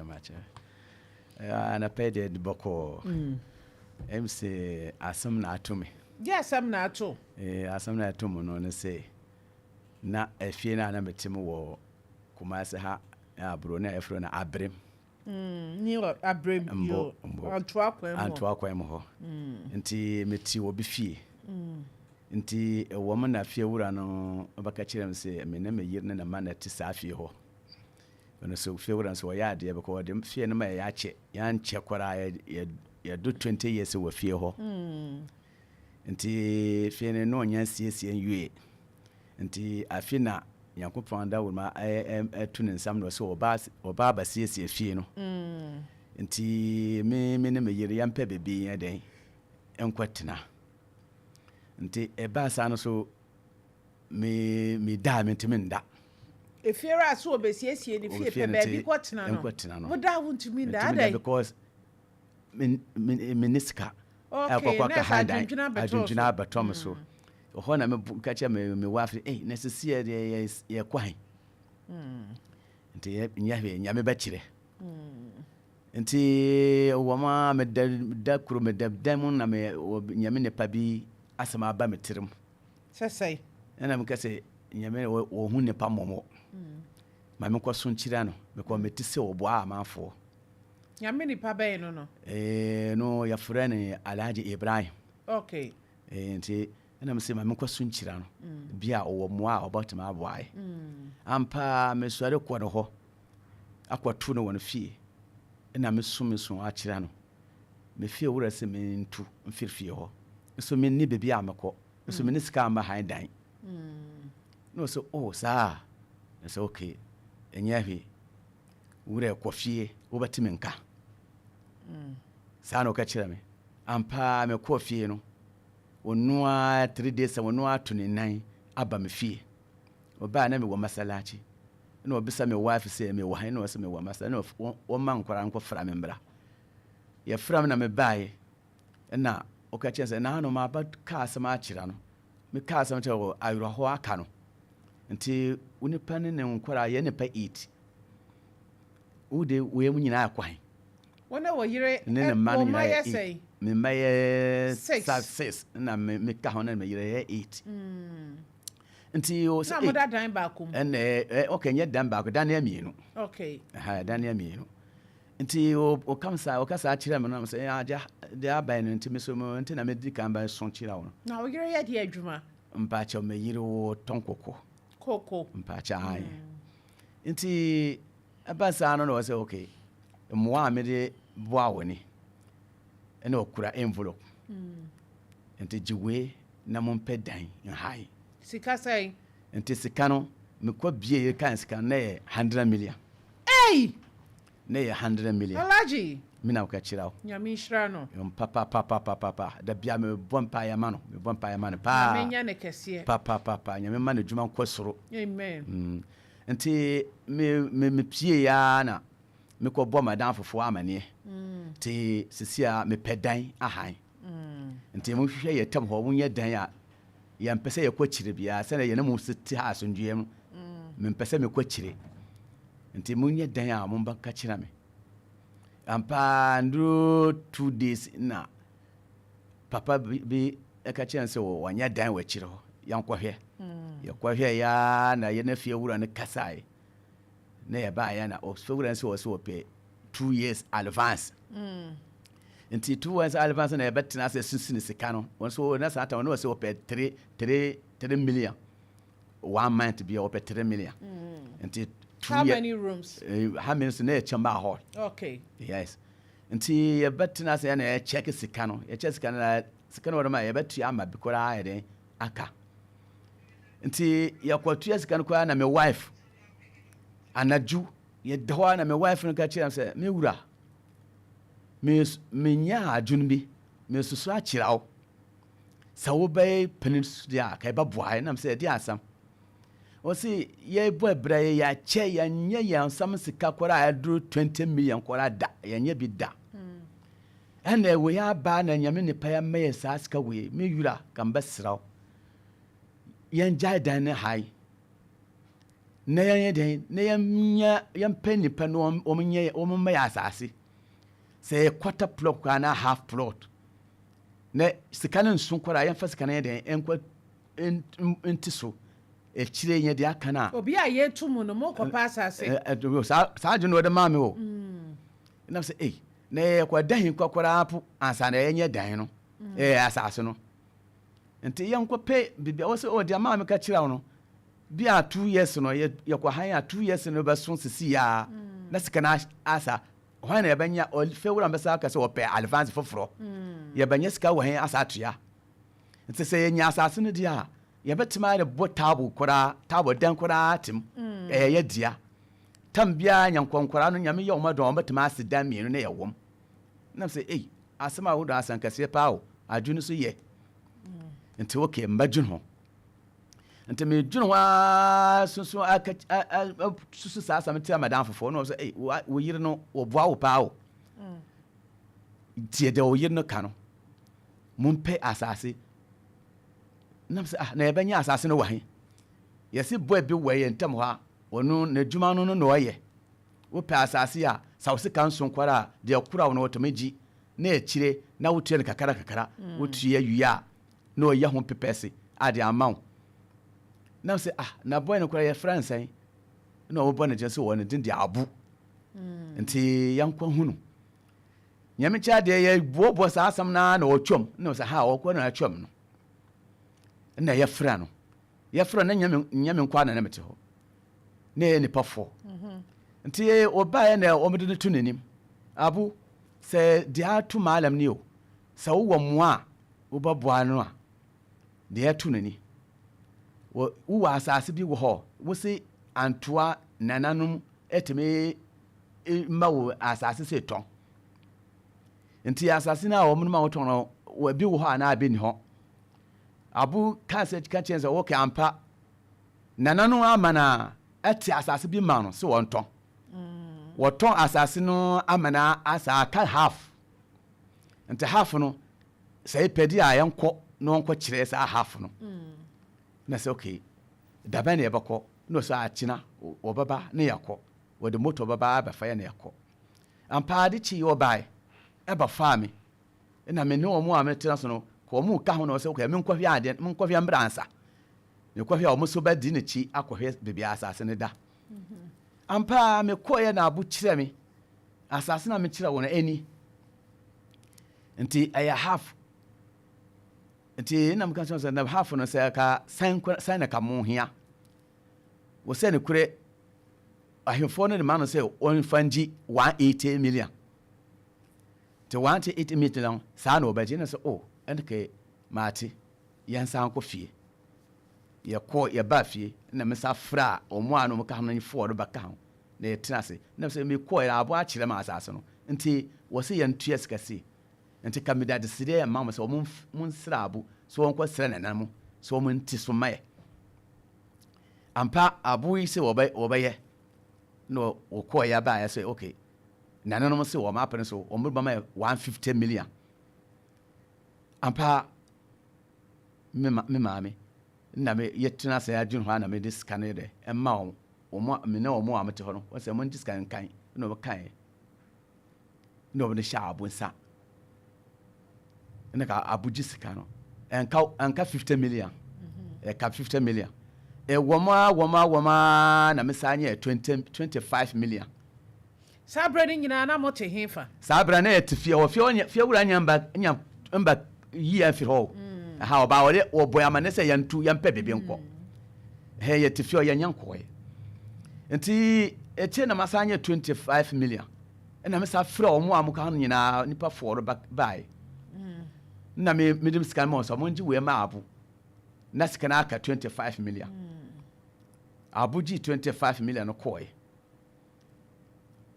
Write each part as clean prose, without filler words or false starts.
macha. Na pede de boko. MC asam na atumi. Yes, I'm not too. Asam na atumu no ne say. Na efie na metemu wo Kumase ha abro na efro na abrem. Ni abrem yo. Anto akwam ho. Nti meti wo bi fie. Nti wo ma na fie wura no baka kirem se me na meyir na ma na ti sa fie ho. Ono so fie wura so ya de beko de fie na ma ya che ya nche kwara ya do 20 years wo fie ho. Nti fie ne no nya siesie nwie. Nti afina Yakupon da wuma tune nsam no so oba ba siesie fie no. Nti me ne meyir ya mpa bebi ya den enkwatena. Nti eba sa no so me da me ntimi nda. Efiera so obesiesie ni fie pe baby kwatena no. Wo da wuntimi nda dai because minister okay na adwuna batom so. Ohona me kacha me wafi necessary ye kwan. Nti nyahwe nyame ba kire. Nti woma me da kuro me da mun na me nyame ne pa bi asama ba metirem. Sesai. Na me kase nyame wo hu ne pa momo. Ma me kwaso nkira no me kwa metise obo amafo. Nyame ne pa ba no. No ya frene Alhaji Ibrahim. Okay. Nti na me se ma me kwaso nkira no bia owo moa obatima aboae. Ampa me suare kwa no ho akwatu no won fie. Na me so akira no me fie wura se me ntu mfirfie ho so me ni bebi amako so me ni sika amba han dan no so sa na so okay enya hwe wura kofie wo batime nka sa no ka kira me ampa me kofie no onua 3 days onua to ne nan aba me fie oba na me wo masalachi na obisa me wife say me wo han na so me wo masala na o man kwara nko fra me mbra ya fra me na me bae na o ka chense na no ma ba ka asama akira no me ka asama che ayro ho aka no nti uni pane ne nkwara ye ne pa 8 ude we mu nyina akwan wona wo yire ne man nyina ye me maye 6 na me ka ho na me yire ye 8 nti o na moda dan ba kum okay nye dan ba ko dan ya mienu okay dan ya mienu nti o kamsa o kasa akira me na me say aja de abai no nti me so mo nti na me di kan ba so kira wo na o yire ye de adwuma mpa cha me yire wo tonkoko koko mpa cha ai nti abasa no no say okay mo wa me de boa woni ene okura envelope nti jiwe na mo mpe dan nhai sika sai nti sika no me kwa bie kan sika na 100 million na 100 million Alhaji mina uka chirawo nyame nhira no papa da bia me bompa ya mano pa menya ne kese papa nyame mano djuma nkosoro amen nti me pie ya na me ko bo madan fofo amane nti sisia me pedan ahan nti mo hwehwe ye tam ho wonye dan a ya mpese ye kwachire bia se na ye na mo siti ha asondwem me mpese me kwachire nti munye dan a mo mbaka kira me ampa ndro 2 days na papa bi eka kira se wanya dan wa kire ho yankwohwe ya kwahwe ya na ye na fie wura ne kasai na ye ba ya na o fie wura se wo se wo pe 2 years advance nti 2 years advance na ye betina se susini sika no won so na sata won se wo pe 3 million 1 month bi wo pe 3 million nti how many rooms how many so na chamber hall okay yes nti ye betina se na ye check sika no ye check sika no wona ma ye betu ama bikora ayede aka nti ye kwatu sika no kwa na me wife anaju ye dawa na me wife no ka chiam se me wura me nya adwun bi me susu a chirawo sa wo bay peninsula kai baboa na me se di asam o si ye bo bra ye ya che ya nya ya sam sika kwara adru 20 million kwara da ya nya bi da ene we ya ba na nyame ne pa ya me sa sika we me wura kan basrawo yan jai dan ne hai na yɛn den na yɛn pɛ nipa no wɔn mma yɛ asase sɛ quarter plot kora na half plot na sika no nso kora yɛmfa sika no yɛ den ɛnkɔ nti so ɛkyire yɛ de aka no a obi a yɛtu mu no mokɔpa asase saa dwe no wɔde maa me o nam sɛ na yɛkɔda hin kɔkɔraa po ansa na yɛnyɛ dan no asase no nti yɛnkɔpɛ biribi a wɔ sɛ ɔde ama me ka kyerɛ wo no bi a 2 years no yɛkɔ han a 2 years no bɛso sisi a na sika no asa hwan na yɛbɛnya fɛwura mbɛsa aka sɛ wɔpɛ advance foforɔ yɛbɛnya sika wɔ han asa atoa nti sɛ yɛnya asase no deɛ a yɛbɛtumi ayɛ bɔ table dan koraa tem ɛyɛ dia tam biara nyankɔnkɔraa no nyame yɛ ɔma dɔn ɔbɛtumi ase dan mmienu na yɛwɔm nam sɛ asɛm a wodɔ asankɛseɛ paa o adwene so yɛ nti okay mbɛdwene ho nti medwene ho a susu saa asɛm te amadan foforɔ na ɔsɛ wo yere no wɔboa wo paa o tie dɛ wo yere no ka no mompɛ asase nam sɛ na yɛbɛnya asase no wɔ he yɛse boy bi wɔ yɛ ntam hɔ a ɔno n'adwuma no na ɔyɛ wopɛ asase a sa wo sika nso nkɔra a deɛ kora wo no wɔtɔmɛ gyi na akyire na wotua no kakra wotua awie a na ɔyɛ ho pepɛse ade ama wo nam sɛ na boy no kora yɛfrɛ nsɛn na ɔbɛbɔ no gyɛ sɛ wɔ no din de abo nti yɛnkɔ hu no nyame kyɛ deɛ yɛboɔboɔ saa asɛm na ɔtwam na sɛ ɔkɔ na atwam no na yɛfrɛ no na nyame nkɔ ana na mete hɔ na yɛ nipa fo nti ɔbaeɛ na ɔmede no to n'anim abo sɛ deɛ ato maalam ni o sɛ wowɔ mmoa a wobɛboa no a deɛ ato n'ani wowɔ asase bi wɔ hɔ wo se antoa nananom ɛtumi mma wo asase sɛ tɔn nti asase no a ɔmo ma wotɔn no bi wɔ hɔ anaa bi ni hɔ abu ka kyɛn sɛ wɔkɛ ampa nananom ama na ɛte asase bi ma no sɛ wɔntɔn wɔtɔn asase no ama na asa ka half nti half no sɛ ipɛdi a yɛnkɔ na wɔnkɔ kyerɛ sɛ half no na sɛ okay daban na yɛbɛkɔ na ɔsɛ akyina wɔbɛba na yɛkɔ wɔde moto bɛba abɛfa yɛ na yɛkɔ ampa ade kyi wɔbae ɛba faa me na me ne wɔn a metena so no kɔ mu ka ho na ɔsɛ okay menkɔhwɛ ade menkɔhwɛ mbransa menkɔhwɛ a wɔn so bɛdi ne kyi akɔhwɛ baabi asase ne da ampa me kɔɛ na abo kyerɛ me asase na me kyerɛ wɔn ani nti ɛyɛ half nti na meka sɛ na half no sɛ ka san na ka mo hia wo sɛ ne kure ahemfo no de ma no sɛ ɔnfa ngyi 180 million te 180 million saa na ɔbɛgye na sɛ ɛne kɛ maate yɛnsan kɔ fie yɛba fie na mesa fra ɔmo a no mo ka ho no fo ɔdo baka ho na yɛtena ase na sɛ me kɔ abo akyerɛ ma asase no nti wɔ sɛ yɛntua sikasi nti ka meda de sire ma mo sɛ ɔmo nsra abo so wɔnkɔ srɛ nanam so ɔmo nti so mayɛ ampa abo yi sɛ wɔbɛyɛ na wɔkɔ yɛ ba yɛ sɛ okay nananom sɛ wɔn apɛ so ɔmo ba ma 150 million ampa me maame na me yɛtena sɛ adwene hɔ na me de sika no dɛ ɛma wɔn me ne wɔn a mete hɔ no wɔsɛ mo de sika nkan na wɔbɛkan na wɔde hyɛ abo nsa na ka abugye sika no ɛnka 50 million ɛka 50 million wɔma na me saa nyɛ 25 million saa brɛ no nyinaa na mote hefa saa brɛ no yɛte fie hɔ fie wura nyamba yi afiri hɔ ha ɔba wɔde wɔbɔ ama ne sɛ yɛmpɛ bebe nkɔ yɛte fie hɔ yɛnyɛ nkɔɛ nti ɛkyɛ na masa nyɛ 25 million ɛna mesa frɛ ɔmo a moka no nyinaa nipa fɔɔro bae na medem sika ma ɔsɛ ɔmo ngye wei ma abo na sika no aka 25 million abo gye 25 million no kɔɛ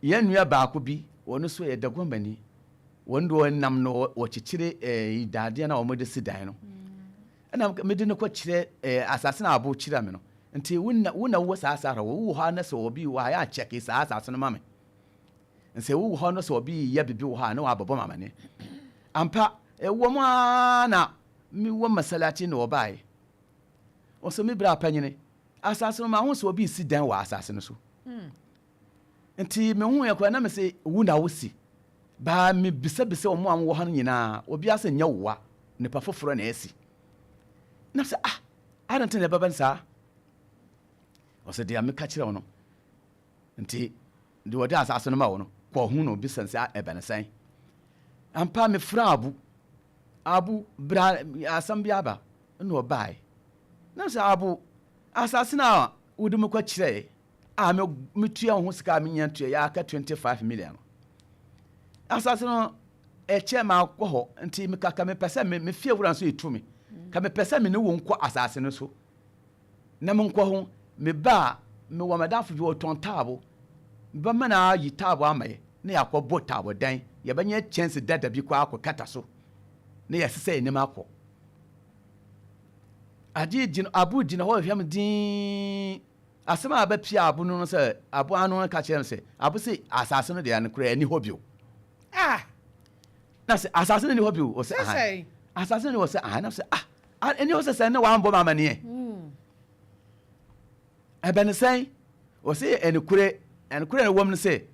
yɛn nua baako bi wɔno so yɛ dagomani wɔn do nam no wɔkyekyere dadeɛ na wɔn de si dan no ɛna mede no kɔ kyerɛ asase na abo kyerɛ me no nti wona wo saa asara wo hɔ na sɛ obi wɔ ha ya check saa asase no ma me nse wo hɔ no sɛ obi yɛ bibi wɔ ha na wabɛbɔ mamane ampa ɛwɔ mu na mi wɔ masalachi na wɔbae ɔsɛ mi bra panyine asase no ma ho so obi si dan wa asase no so nti me hu yakwa na me se wu na wo si ba me bisa omo am wo ha no nyina obi ase nya woa nipa foforo na esi na se I don't think baba nsa o se dia me ka kire wo no nti de wode asase no ma wo no ko hu no bisa nsa ebenesan ampa me fra abu bra asam bia ba no obai na se abu asase na wode me kwa kire me tua ho sika me nya tua ya aka 25 million asase no eche ma akọ ho nti me kaka me pese me fie wura so etumi ka me pese me ne wo nkọ asase no so na me nkọ ho me ba me wa madafo bi o ton tabo ba mana yi tabo amaye na yakọ bo tabo dan ye banya chance dada bi kwa akọ so na yesese ne makọ adi jin abu jin ho hwam din asema aba pia abu no se abu anu ka chere se abu se asase no de an kura ani hobio na se asase no ni hobio o se asase no o se na se ani o se na wa mbo mama ne ebe sen o se ani kura na wom no se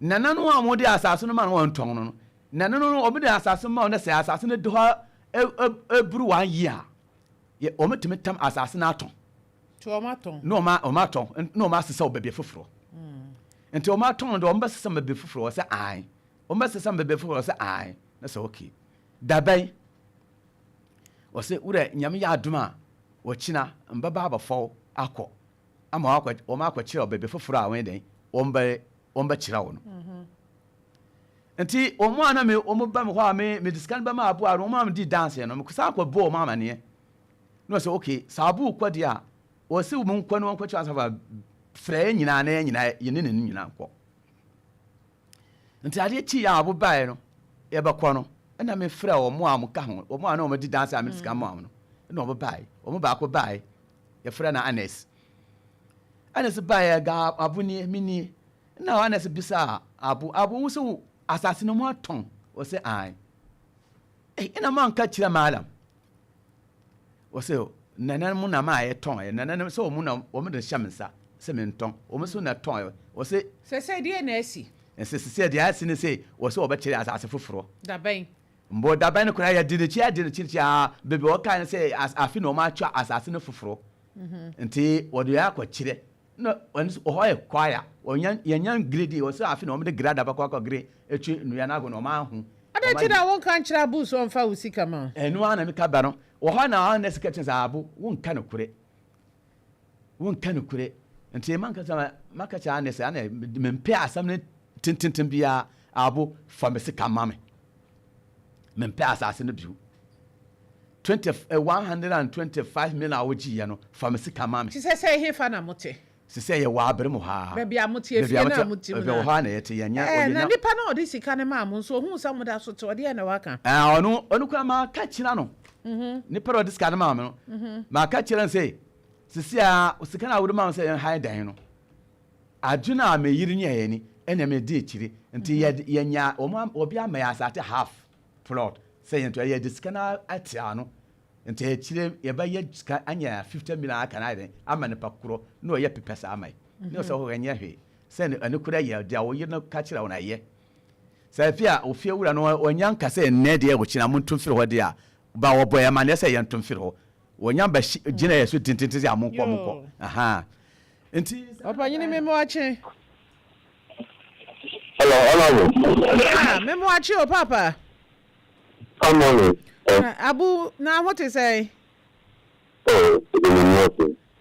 nana no a mo de asase no ma no nton no nana no obi de asase ma no se asase no de ho eburu 1 year ye o metime tam asase na aton Tomato. No ma sesa obebe foforo. Enti o ma ton do o mba sesa obebe foforo o se ai. O mba sesa obebe foforo o se ai. Na se okay. Dabai. O se ure nyame ya aduma o china mbaba abafo akọ. Ama akọ o ma akọ kire obebe foforo a wen den. O mba kire wo no. Enti o mo ana me o mo ba me ho a me diskan ba ma abo a o ma me di dance no me kusa akọ bo ma amane. No se okay, sabu kwadi a o se wo nkwa no nkwa cha safa frɛ nyina na nyina yene ne nyina nkɔ nti ade chi ya abo bae no ye bɛkɔ no na me frɛ o mo am ka ho o mo ana o di dance a me sika mo am no na o bo bae o mo ba ko bae ye frɛ na Anes bae ga abu ni mini na Anes bisa abu wo so asase no mo aton o se ai ina man ka kira malam o se nana mu na ma ye ton nana so mu na o mu de shamsa se me nton o mu so na ton o se die na asi se die asi ne se o se o be kire asase foforo da ben mbo da ben ko ya di chi bebe o kan se afi no ma twa asase ne foforo nti o de ya ko kire no o ho ye kwaya o yan grade o se afi no o de grade ba kwa grade etu nuya na go no ma hu ada ti da won kan kira bus on fa usika ma enu ana mi ka ba no o ha na na secretary abu won ka no kure nti man ka sama maka cha na se ana me mpe asam ne tintintin bia abu fa me sika mame me mpe asase no biu 125 million awoji ye no fa me sika mame ti se he fa na mote se ye wa abere mu ha be bia mote afie na mote mu na ha na ye te ye nya na nipa na odi sika ne ma mo so hu sa mo da so to odi na waka onu kwa ma ka kira no nipa odi sika ne ma no ma ka kira nse sisi a sika na wodi ma se ha dan no adwuna me yiri nya ye ni enya me di ekiri nti ye nya obi ama ya asate half plot se ye to ye di sika na atia no nti ekire ye ba ye sika anya 50 million aka na den ama ne pakuro no ye pepesa amai no so ho enya hwe se ne kura ye dia wo ye no ka kira wona ye se fia ofie wura no onya nka se ne de wo kina mun tumfiri ho de a ba wo boy ma ne se ye ntumfiri ho wonya ba gina ye so tintinti amonko aha nti opa nyini memo ache hello memo ache o papa come on abu na what is say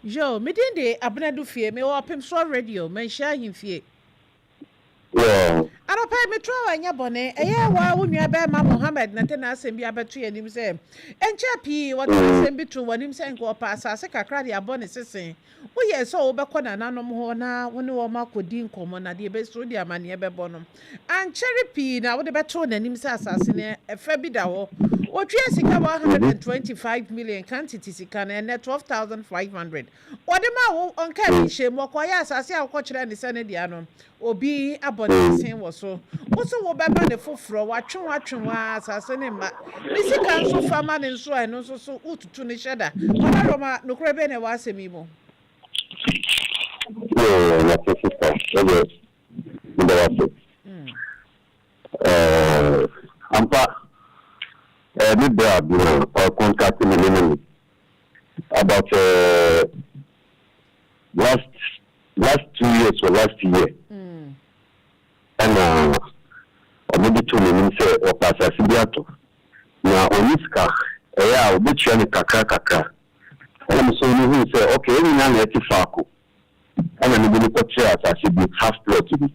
yo me din de abnadu fie me Opemsuo radio me share him fie yeah ara pa me tro anya bone eye wa wonua be ma Muhammad na tena asem bi abeto yanim se enche pi wo asem bi to wanim se nko pa asase kakra de abone sesen wo ye so wo be kona nanom ho na woni wo makodi nkomo na de be so de amane be bonom anchere pi na wo de beto nanim se asase ne efa bi da wo wotwe sika 125 million quantity sika na 12,500 wode ma wo onka bi shemu okoya asase a wo kire ne se ne dia no obi abone sen wo so wo beba ne foforo watwe wa asase ne ma me sika nso fama ne nso eno nso so ututu ne sheda ona roma nokure be ne wa asemi mo Oh, my sister. I'm part. Me brother, or contacting me about last 2 years or last year. And maybe 2 minutes or pass a sibiato. Now on this car, I will be trying to kaka. And so you say, okay, every now let it faco. And I'm going to put as I should be half plot to be.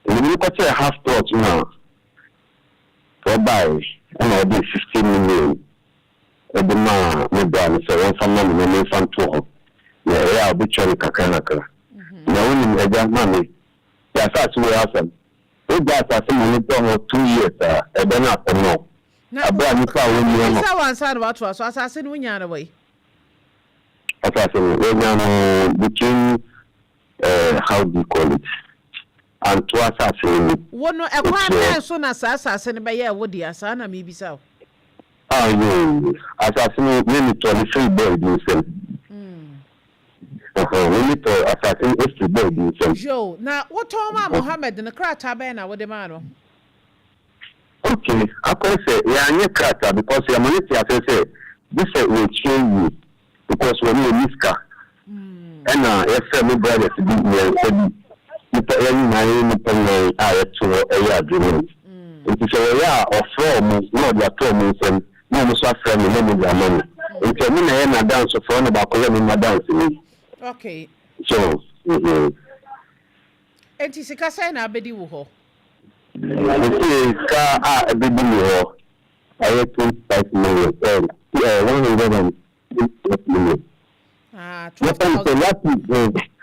And you put a half plot now. For buy, and I'll be 15 million. And the man, my brother, so one family, my main fan to yeah, I'll be trying to kaka. Now, when you get money, yeah, that's what happened. If that's a money for 2 years, and then after no. Now, one side about us, as I said, when you're away. Between how do you call it? And to assassin. One no, a one soon as assassin by a woody as Anna maybe so. Ah, you assassin really 23 birds. We need to assassin 80 birds. Joe, now what told Mohammed in the crack tabana with the man? Okay, I can say, yeah, I'm cracker because your money, as I say, this will change you. Because when you miss car, and if family brothers be near, any agreement. It is a year or 4 months, not their 2 months, and no most of family, no more money. It's a minute and dance of one about calling my dancing. Okay. So, and it's a casana, Betty Wuho. It's a baby, I have 25 million, 100.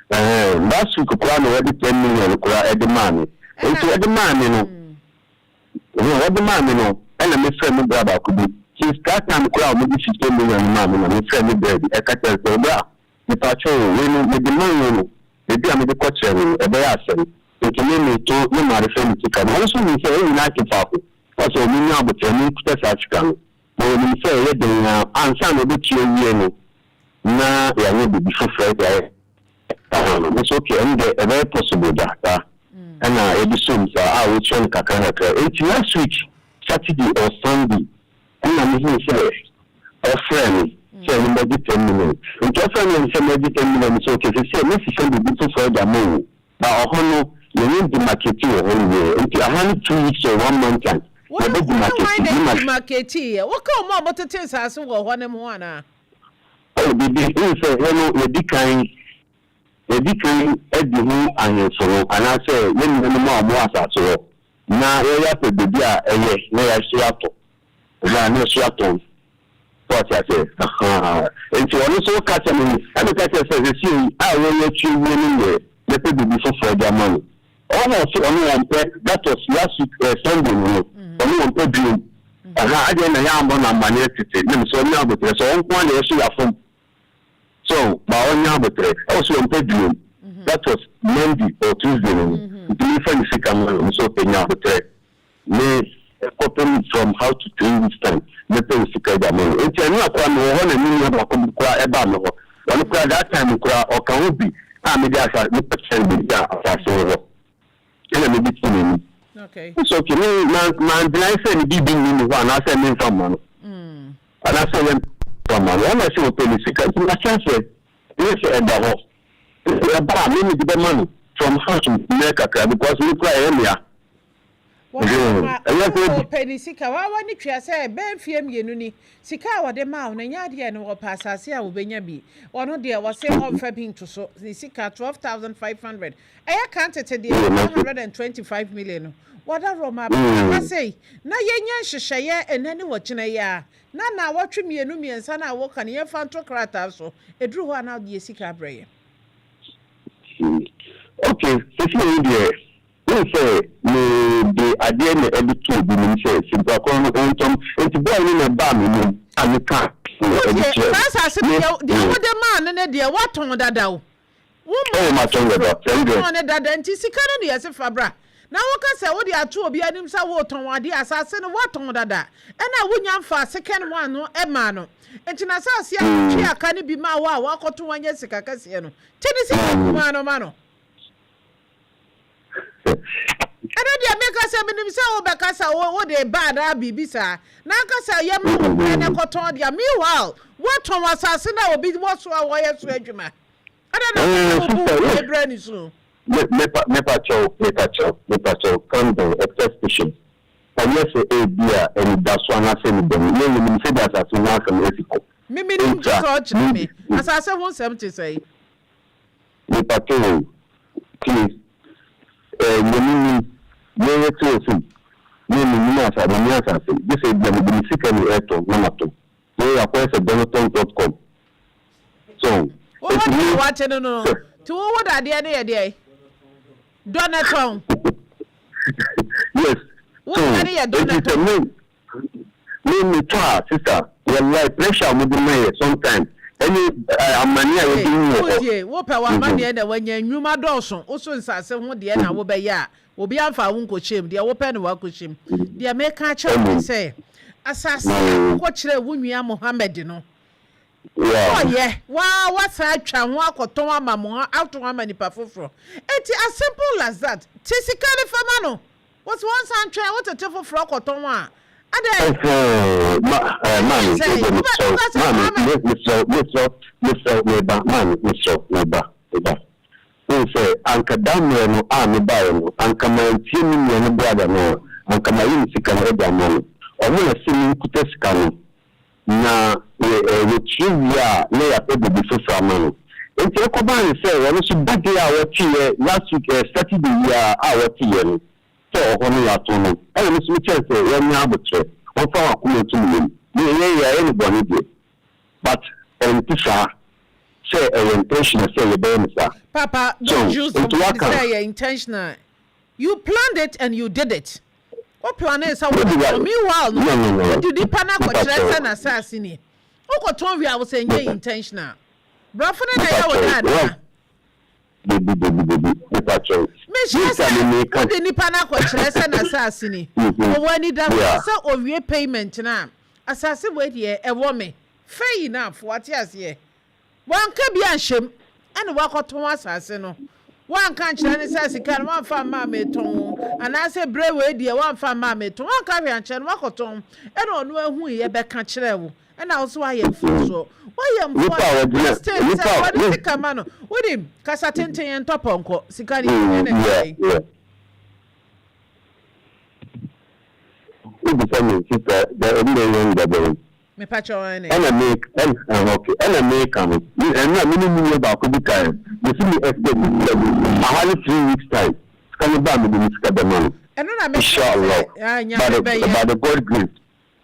Last week, already 10 million at the money. It's what the man, you know. What the man, you know. And I'm a friend brother could be. She's got time crowd, maybe 15 million, man, and I'm a friend baby. I can't tell you, if I show you, with the money, maybe I'm the coach, a bear. It's a name to no matter friend to come. Also, we say, United Papa. Also, we know about the new such come. When we say, I'm some of the children. Na ya will be before Friday. It's okay, and a very possible that. And I assume I will try to it's last week, Saturday or Sunday. And I'm here say a friend, say maybe 10 minutes. And just maybe 10 minutes, okay, they say, Mrs. Sunday before Friday morning. But I don't you need the marketing only. I have 2 weeks or 1 month time. What do you marketing? What come on, but it is as well, one. Oh, the decline Eddie and so, and I say, when you know more as so. Now, you have to be there, and yes, may I see up. No shuttle. What I say, and so also catch me, and the catcher says, see, I will let you win there. Let it be before for their money. Almost only one pet, that was last week, Sunday, only one pet dream. And I didn't know how money to take, so now, but so one day, so from. So, my own number also on bedroom. That was Monday or Tuesday. The different second one, so paying out the track. May open from how to train this time. Let us see the money. It's not one million about that time or can be. I'm a gas, no percent gas. Okay. So, can you, man, I said, be being one, I said, me from one. And I said, when I say police, I can't say, yes, and the house. About the money from how to make a car because we cry earlier. Penny Sika, I want to say, Ben Fiam Yenuni, Sika, what the mount, and Yadian or Passasia will be Yabi. One of the was saying on Fabbing to so the Sika 12,500. I can't tell the 125 million. What a Roma, I say, na yen share and any watching a year. Na watching me and son, I walk on your fantocrat so a drew one out the Sika Bray. Okay, you say, the idea every 2 minutes, simple, it's boiling a bam and the car. That's as the man and dear, what on that down? Oh, my tongue about that, and Tisika, as a fabra. na wo ka se wo de ato obi anim sa wo ton ade asase no wo ton dada na wo nya mfa second one no e ma no enti na asase a twi aka ne bi ma wo a wakoto wanya sika kase no tini sika ma no ana dia meka se minim se wo be kasa wo de bad a bibisa na kasa yem no na koton dia meanwhile wo ton wasase na obi wo so a wo ye so adwuma ada na wo brand so Nepa chow, come down, excess patient. And yes, a beer, and that's one I said, you say that as soon as I'm Mexico. Mimi, me. As I said, 170 say. Nepa chow, please. You to this is the second airto, Namato. You are quite a Donaton.com. So, what do you watch? No. To what are the day? Donaton. Yes. What are you Donaton? Me sister. You like pressure with the mayor sometimes. Any amania wo pa wa mania da wanya nwuma dɔɔso wo so nsase ho de na wo bɛya obi amfa wo nkɔkyem de wo pɛ ne wa kɔkyem de meka kyerɛ sɛ asase ko kyerɛ wo nua Mohammed no yeah wa sa atwa ho akɔtɔn ama mo ato ama nipa foforo enti as simple as that tisikali fama no what one san twa what a foforo akɔtɔn a Mr. Anka Damre no army by no Anka Mantini no brother no Anka Mayin Sikan Edamon or Mona Singing Kuteskano na Trivia lay up before Famano. And Jacoban said, I was a bad day our tea last week, Saturday, our tea. So, only at home. I was with you, when you have a trip, or for a cool to me. Anybody did. But, and Tisha, say, intentional, say, your baby, sir. Papa, don't use the say intentional. You planned it and you did it. What plan is how meanwhile, no, you did Panaco and assassinate. Oh, Tom, I was saying, intentional. Brother, I the Nipana question and assassinate. When it does so of your payment now, assassin wait here, a woman. Fair enough, what yes, ye. One can be ashamed and walk out to assassin. One can't say, can one find mammy tongue, and I say, brave way, dear, one find mammy to one carry and chen walk out on, and on who ye back can't level. And also I am so. Why am what is the command with him? Casatente and Toponco, Sicani. Me patcho and I make okay, and I make coming. And not many about could be time. You see me expect I had 3 weeks time. Coming back with the money. And then I make sure by the God grace.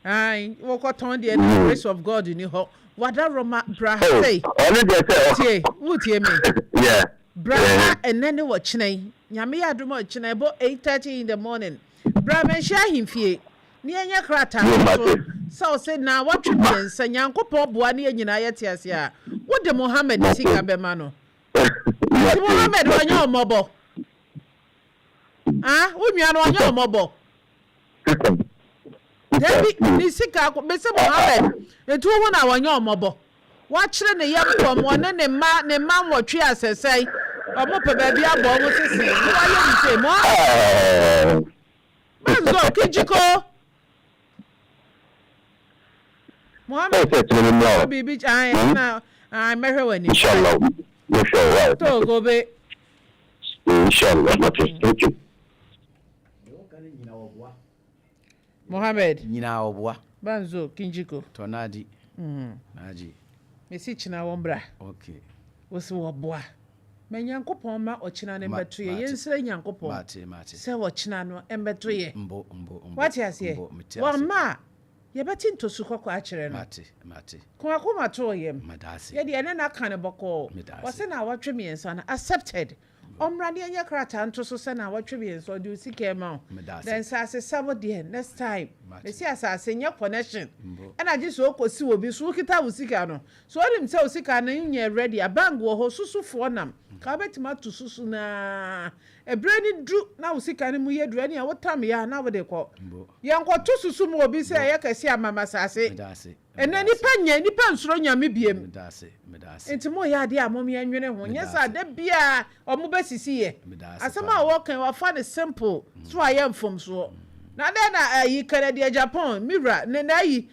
Aye, walk on the grace of God in your home. What that Roma bra say? Would hear me? Yeah. Bra and then watch nay. Yamia do much and about 8:30 in the morning. Bra man share him fee. Near your crata. So said now what you mean, San Yanko Pop Buani and United. What the Mohammed is Bemano? Mohammed on your mobile. Ah, we are on your mobile. Ni sika Mr. Mohammed etu ho na wanyo mobo wa kire ne yam kom one ne ma nwotwe asesai omo pe ba bia bo mo sisi wa ye mse mo Manzo kijiko Mohammed bibi na mehwe wani inshallah to go be inshallah thank you Mohammed nyina obwa Banzo kinjiko tonadi naji mesi china wombra okay wosi wobwa menyankopon ma ochina ne mbeto ye yensere nyankopon mate se wochina no embeto ye mbo wati ase wa ma ye beti ntosu kokko a kire no mate ko akoma to ye madase ye de ene na kan boko wose na watwe miensa na accepted omrani anya krata ntoso se na watwe miensa do sike ma then sase sabo de next time me si asase nya connection and I just okosi obi so kita wo sika no so onim se wo sika na nya ready abang wo ho susufo nam ka betima to susu na ebre ni dru na wo sika ni mu ye dru ani a wotam ya na wo de ko ye nko to susu mu obi se ye kase amama sase ena nipa nsoro nyame biem enti mo ya de amom ye nwene ho nye sa da bia omo besisi ye asema wo kan wa fa ne simple so aye mfom so na de na yi Canada Japan mira na yi